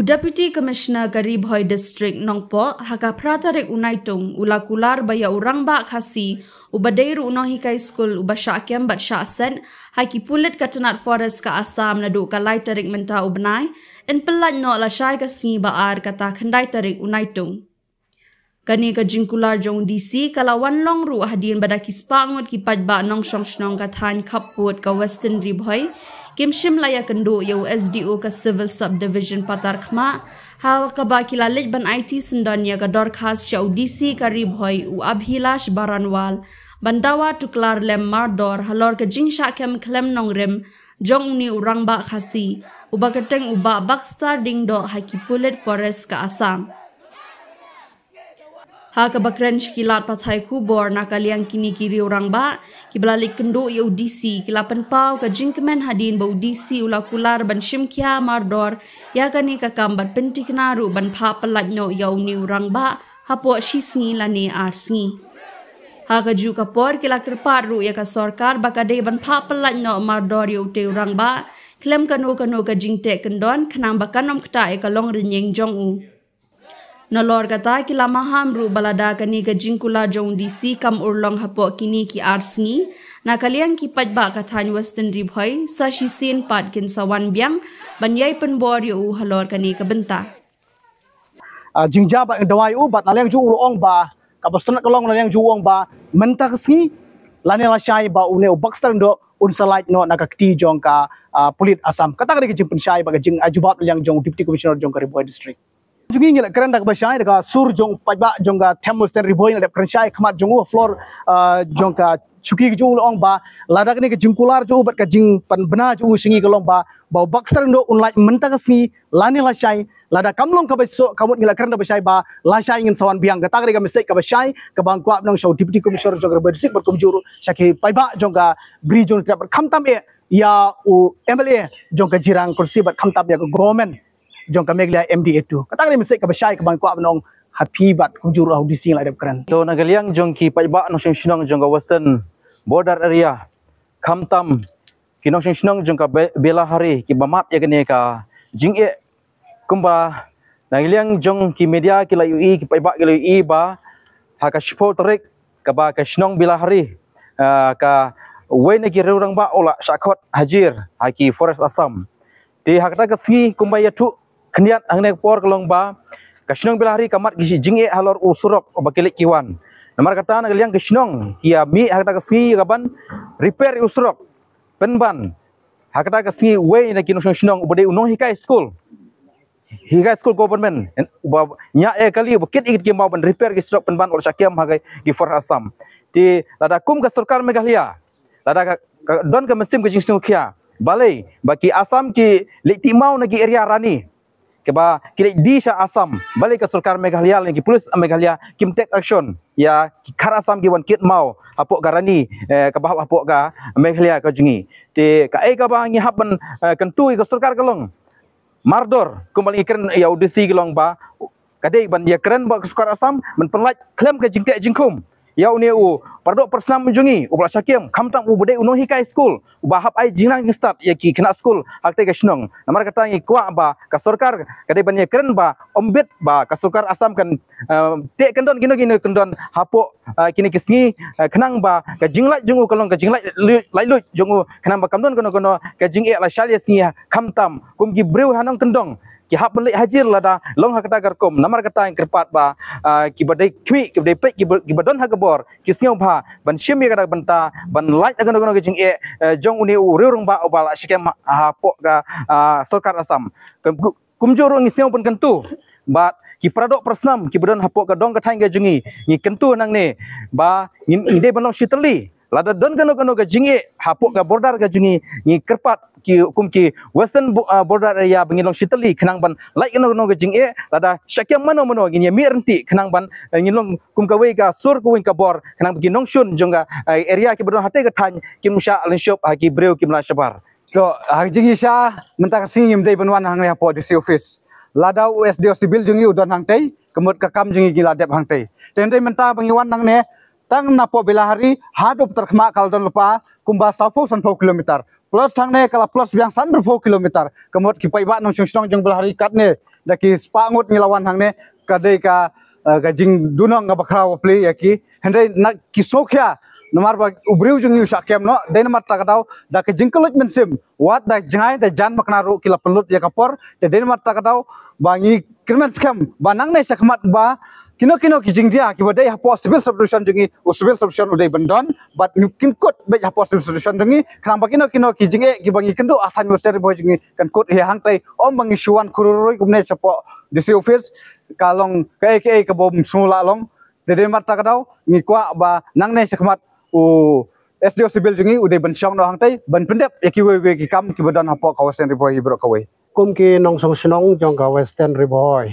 Deputy Commissioner Garibhoi District Nongpo haka pratarik unaitung ula kular baya urang ba khasi ubadairu unohi kai school ubasyakyam bat syasen haki pulit katanat forest ka Assam nadu kalai tarik menta ubnai in pelat no la syai ka singi baar kata khandai tarik unaitung. Kani ka jingkular jong DC kalawan long ru hadin badaki spangut ki pajba nong shong shnong ka than khaput ka Western Ribhoi kim shim laya kendo yo SDO ka Civil Subdivision Patar Khma hawa ka ba kilalit ban IT sendanya ka dorkhas shaw DC ka Ribhoi u Abhilash Baranwal bandawa tuklar lem mardor halor ka jingsha kem klem nong rim jong ni urang ba khasi uba keteng uba bakstar ding do haki pulit forest ka Assam. Ha kabakran shikilat pathai kubor na kaliang kini kiri orang ba kibalalik kendo ya UDC kilapan pau ka jingkemen hadin ba UDC ula kular ban shimkia mardor ya kani ka kambat pentik naru ban pa pelat no ya uni orang ba hapo shisngi lani arsingi. Ha ka ju kapor kila kerpar ru ya ka sorkar bakade ban pa pelat no mardor ya ute orang ba klem kano ka jingte kendon kenang bakanom kta e kalong rinyeng jong u. Nolor kata kila maham ru balada kani ka jingkula jong DC kam urlong hapo kini ki arsingi na kaliang ki pajba kathan Western Ribhoi sa shisin pat kin sawan biang banyai penbor yu halor kani ka benta. Jingja ba dawai u bat naliang ju ulong ba kabostan kalong naliang ju uong ba menta kasngi lani la shai ba une u bakstar ndo unsalait no nakakti jong ka pulit Assam kata ka jing pensyai ba jing ajubat yang jong Deputy Commissioner jong ka Ribhoi District. Jungi ngilak keren dak basyai dak sur jong pajba jong ga Thamus ten Ribhoi dak keren syai khamat jong floor jong ka chuki ju ong ba ladak ni ke jingkular ju bat ka jing pan bena ju singi kalong ba ba baksar ndo unlai menta ka si lani la syai lada kamlong ka beso kamut ngilak keren dak basyai ba la syai ngin sawan biang ga tak ka mesej ka basyai ka bangkwa nong show Deputy Commissioner jong Ribhoi District bat kumjuru syaki pajba jong ga bri jong bat khamtam e ya u MLA jong ka jirang kursi bat khamtam ya government jong ka meglia MDA2 kata ni mesej ka basyai ka bangkwa nong happy bat kumjuru au dising la dep keren to nagaliang jong ki pajba no shinong jong ka western border area khamtam kinong shinong jong ka belahari ki bamat ya kene ka jinge kumba nagaliang jong ki media ki la ui ki pajba ki la ui ba ha ka shpo trek ka ba ka shinong belahari ka wena ki reurang ba ola shakot hajir ha ki forest Assam di hakta ka si kumba ya tu keniat angne por kelong ba kasnong belahari kamat gisi jinge halor usurok obakelik kiwan namar kata nagaliang kasnong kia mi hakta kasi gaban repair usurok penban hakta kasi way na kinong shnong ubade unong hikai school government nya e kali bukit ikit kimau ban repair usurok penban ol syakiam hagai gi for Assam ti lada kum ka sarkar Meghalaya lada don ka mesim ke jingsung kia balai baki Assam ki lekti mau nagi area rani keba kile di sha Assam balik ke sarkar Meghalaya lagi polis Meghalaya kim take action ya kar Assam ki wan kit mau apok garani ke bah apok ga Meghalaya ka jingi te ka ai ka ba ngi haban kentu ke sarkar kalong mardor kumbali keren ya audisi kalong ba kadai ban ya keren ba ke sarkar Assam men penlat klaim ke jingke jingkum ya uni u pardok persam menjungi ubla syakim khamtam u bude uno hikai school ubahap ai jinang start ya ki kena school hakte ka shnong namar kata ngi kwa ba ka sarkar kadai ban ya keren ba ombet ba ka sarkar Assam kan te kendon gino kendon hapo kini kisngi kenang ba ka jinglai jungu kalong ka jinglai lailu jungu kenang ba kamdon kono ka jinge la shalia si khamtam kum gi breu hanong kendong ki hap balik hajir lada long hakata garkom namar kata yang kerpat ba ki badai kmi ki badai pe ki badon hagebor ki siau ba ban shimi kada benta ban light agan ke jing jong uni urung ba obala shikem hapok ga sarkar Assam kumjoro ngi siau pun kentu ba ki pradok persam ki badon hapok ga dong ka thang ga jungi ngi kentu nang ne ba ngi de banong shitali lada don kano ga jinge hapok ga border ga jungi ngi kerpat ki kum ki western border area bangilong shitali kenang ban like kano ga jinge lada syakyam mano ngi mi renti kenang ban ngilong kum ka we ga sur ku wing ka bor kenang bagi nongshun jonga area ki bodon hate ga than kim sha len shop ha ki breu kim la shabar to ha jingi sha menta kasing ngim dei banwan hang hapo di office lada USDO sibil jungi udon hang tei kemut ka kam jungi gila dep hang tei tendai menta bangiwan nang ne tang napo belahari hadop terkhma kaldon lepa kumba 100 kilometer plus sangne kala plus biang 100 kilometer kemot ki paiba nong song jong belahari kat ne daki spangut ngilawan hang ne kadai ka jing dunong ngabakra wapli yaki hendai nak kisokya nomar ba ubriu jung yu sakem no dai nomar takadau da ke jingkelut mensim wat da jangai da jan maknaru kila pelut ya kapor da dai nomar takadau bangi kirmen skam banang ne sakmat ba kino ki jing dia ki badai ha possible solution jungi possible solution udai bendon but mungkin kot be ha possible solution jungi kenapa kino ki jing ki bangi kendo asan musteri boy jungi kan kot he hang tai om bangi suan kururoi kumne sapo disi office kalong ke bom sula long de mat takadau ngi kwa ba nang ne sakmat SDO sibil jungi udai bensong no hang tai ban pendep yaki we ki kam ki badan hapo kawasan riboy bro kawai kum ki nong song snong jong ka western riboy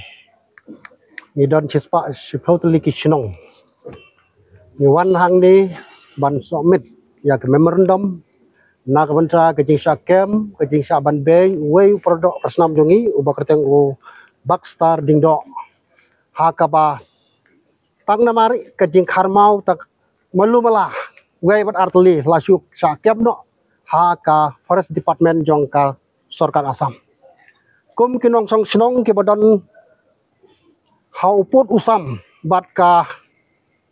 ni don chispa siphautli ki snong ni wan hang ni ban somit ya ke memorandum na ka bantra ke jing sakem ke jing sa ban beng we produk rasnam jongi ubakerteng u bakstar dingdo ha ka ba tang namari ke jing kharmau tak malu malah we bat artli lasuk sakem no ha ka forest department jong ka sarkar Assam kum kinong song snong ke badan hauput usam bat ka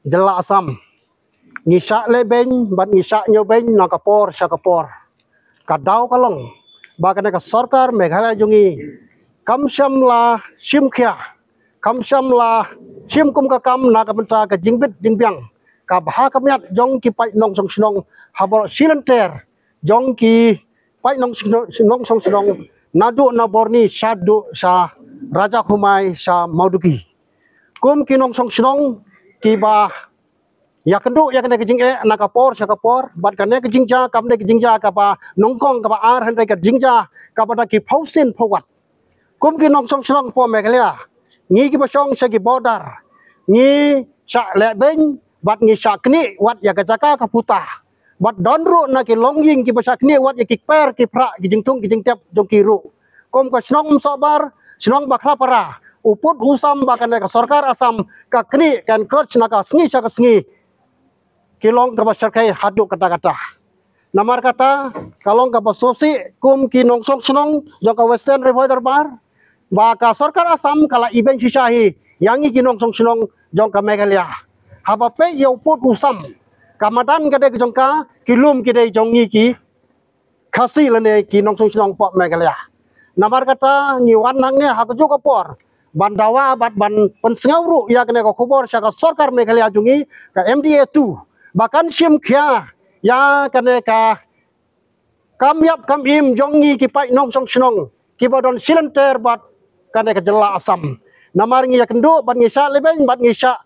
jela Assam ngisa lebeng bat ngisa nyobeng nakapor sakapor kadau kalong bakane ka sarkar Meghalaya jungi kamsam la simkhya kamsam la sim kum ka kam na ka bentra ka jingbit jingbyang ka bha kamyat jong ki pai nong song snong habor silanter jong ki pai nong song snong nadu na borni sadu sa raja humai sa mauduki kum kinong song snong ki ba ya kendu ya kena kejing nakapor sakapor bat kane kejingja kamne kejingja ka ba nongkong ka ba ar handai ka jingja ka ba ki phausin phawat kum kinong song snong po Meghalaya ngi ki ba song sa ki border ngi sa le beng bat ngi sa kni wat ya ka jaka ka puta bat donru na ki longying ki ba sa kni wat ya ki per ki pra ki jingtung ki jingtep jong ki ru kum ka snong sobar snong bakla para uput usam bakane ka sarkar Assam ka kni kan krach na ka sngi sa ka sngi kilong ka basarkai hadu kata-kata namar kata kalong ka basosi kum ki nongsong snong jong ka western riboy darbar ba ka sarkar Assam kala iben sisahi yangi ki nongsong snong jong ka Meghalaya haba pe ya uput usam kamadan kade jong ka kilum kide jongi ki khasi lene ki nongsong snong po Meghalaya namar kata ngiwan nang ne hakju kapor bandawa bat ban pensengawru ya kene ko khobor sa ka sarkar Meghalaya jungi ka MDA 2 bahkan sim khya ya kane ka kamyap kamim jongi ki pai nong song snong ki bodon silanter bat kane ka jela Assam namar ngi yakendo bat ngi sa lebeng bat ngi sa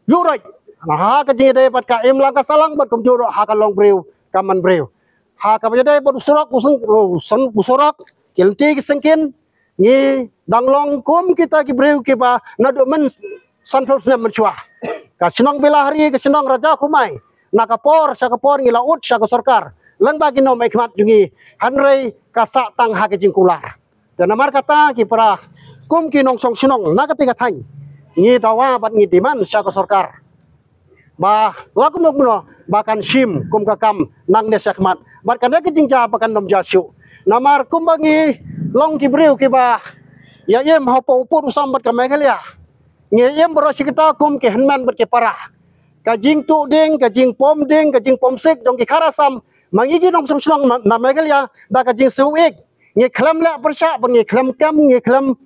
yurai ha ka jide bat ka im langka salang bat kum juro ha ka long breu kaman breu ha ka jide bat usurak usung usurak kilti ki sengkin ngi danglong kum kita ki breu ki ba nadu men sanfus na menchua ka snong bela hari ka snong raja kumai nakapor sakapor ngi laut sa sarkar lang bagi no mekmat jungi hanrei ka sa tang ha ke jingkular dan namar kata ki para kum ki nong song snong na katika thang ngi dawa bat ngi diman sa sarkar ba lakum no bahkan sim kum ka kam nang ne sakmat bat kan ke jingja bakan nom jasu namar kum bangi long ki breu ki ba ya yem hopo upur usam bat ka Meghalaya ngi yem bro sikita kum ki hanman bat ki para kajing tu ding kajing pom sik dong ki karasam mangi nong song snong na Meghalaya da kajing suik ngi klam la persha ngi klam kam ngi klam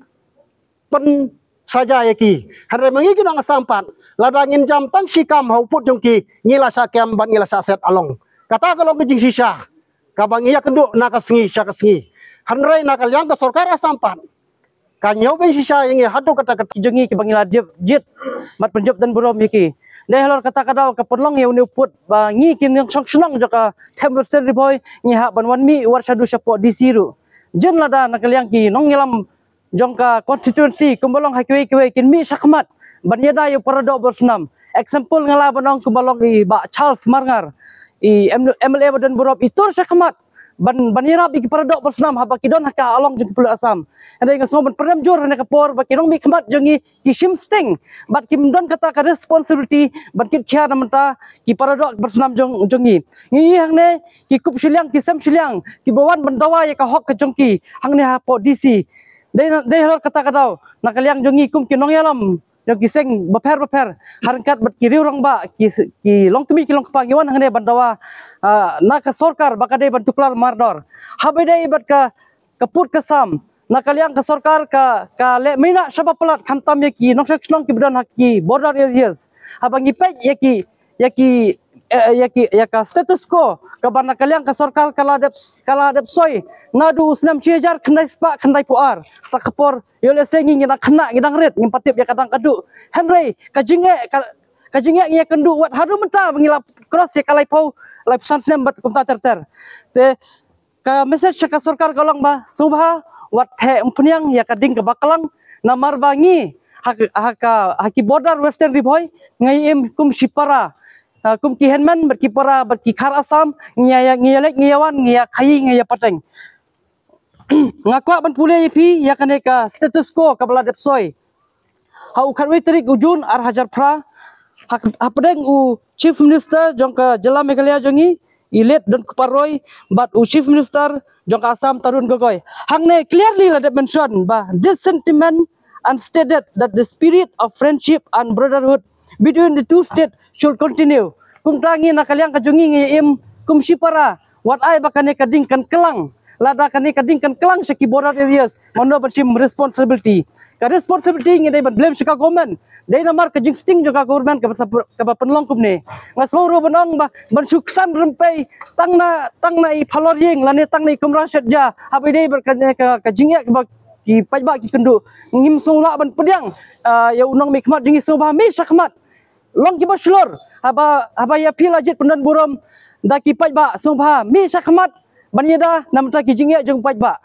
pen saja yaki hare mangi nong sampan lada ngin jam tang sikam hauput jong ki ngila sa kem ban ngila sa set along kata kalau kajing sisa ka bangi ya kendu na ka sngi sa ka sngi hanrei na kalyang ka sarkar Assampan kanyo ben sisa ingi hadu kata-kata jengi ki bangila jit mat penjop dan burom yaki deh lor kata kadau ka perlong ye uni put ba ngi kin yang sok sunang joka tembuster boy ngi ha ban wan mi war sadu sapo di siru jen lada nakaliang ki nong ngilam jongka constituency kumbalong hakwe kwe kin mi sakmat ban yada yo parado bersnam example ngala banong kumbalong i ba Charles Marngar i MLA badan burom itur sakmat ban irap iki paradok bersnam haba kidon haka along jeng pulau Assam ada yang semua perdam jor hana kapor baki nong mi khamat jengi ki shim sting bat kim don kata ka responsibility ban kit khia namta ki paradok bersnam jengi ngi hang ne ki kup siliang ki sam siliang ki bawan bandawa ya ka hok ka jongki hang ne ha po DC Dei halor kata kadau nakaliang jongi kum kinong yalam yang kiseng beper harangkat bat kiri orang ba ki long kemi ki long kepangiwan hane bandawa nak sorkar bakade bantuklar mardor habede bat ka kaput kesam nakaliang ke sorkar ka le mina shaba pelat khamtam ye ki nong long ki bedan haki border areas habangi pej ya ka status quo ka ban nakaliang ke sorkar kala dep soy ngadu usnam ciajar kendai spa kendai puar tak kapor yole sengi ngina kena ngidang red ngimpatip ya kadang kadu henry kajinge ya kendu wat hadu menta mengilap cross ya kalai pau lai pesan sem bat kumta ter te ka message ka sorkar golong ba subha wat he umpniang ya kading ke bakalang namar bangi haki border western riboy ngai em kum shipara kum ki henman bat ki para bat ki khar asam ngiyalek ngiyawan ngiya khai ngiya pateng ngakwa ban pule pi ya kaneka status quo kabla depsoy hau kharwi tarik ujun ar hajar pra hapdeng u chief minister jongka jela Meghalaya jongi ilet dan kuparoi but u chief minister jongka Assam Tarun Gogoi hangne clearly la mention ba this sentiment and stated that the spirit of friendship and brotherhood between the two states should continue. Kum tangi nakaliang kajungi ngiem kum shipara wat ai bakane kadingkan kelang lada kane kadingkan kelang seki border areas mano bersim responsibility ka responsibility ngi dai blame seka government dai namar kajing sting juga government ka penlong kum ne ngasoro benong ba bersuksan rempai tangna i phalor yeng lane tangna i kumra setja habai dai berkane kajing ya ki pajba ki kendu ngim sula ban pediang ya unang mikmat dingi subah mi sakmat long ki baslor haba ya pila jet pendan burom da ki pajba subah mi sakmat banyeda nam ta ki jingya jong pajba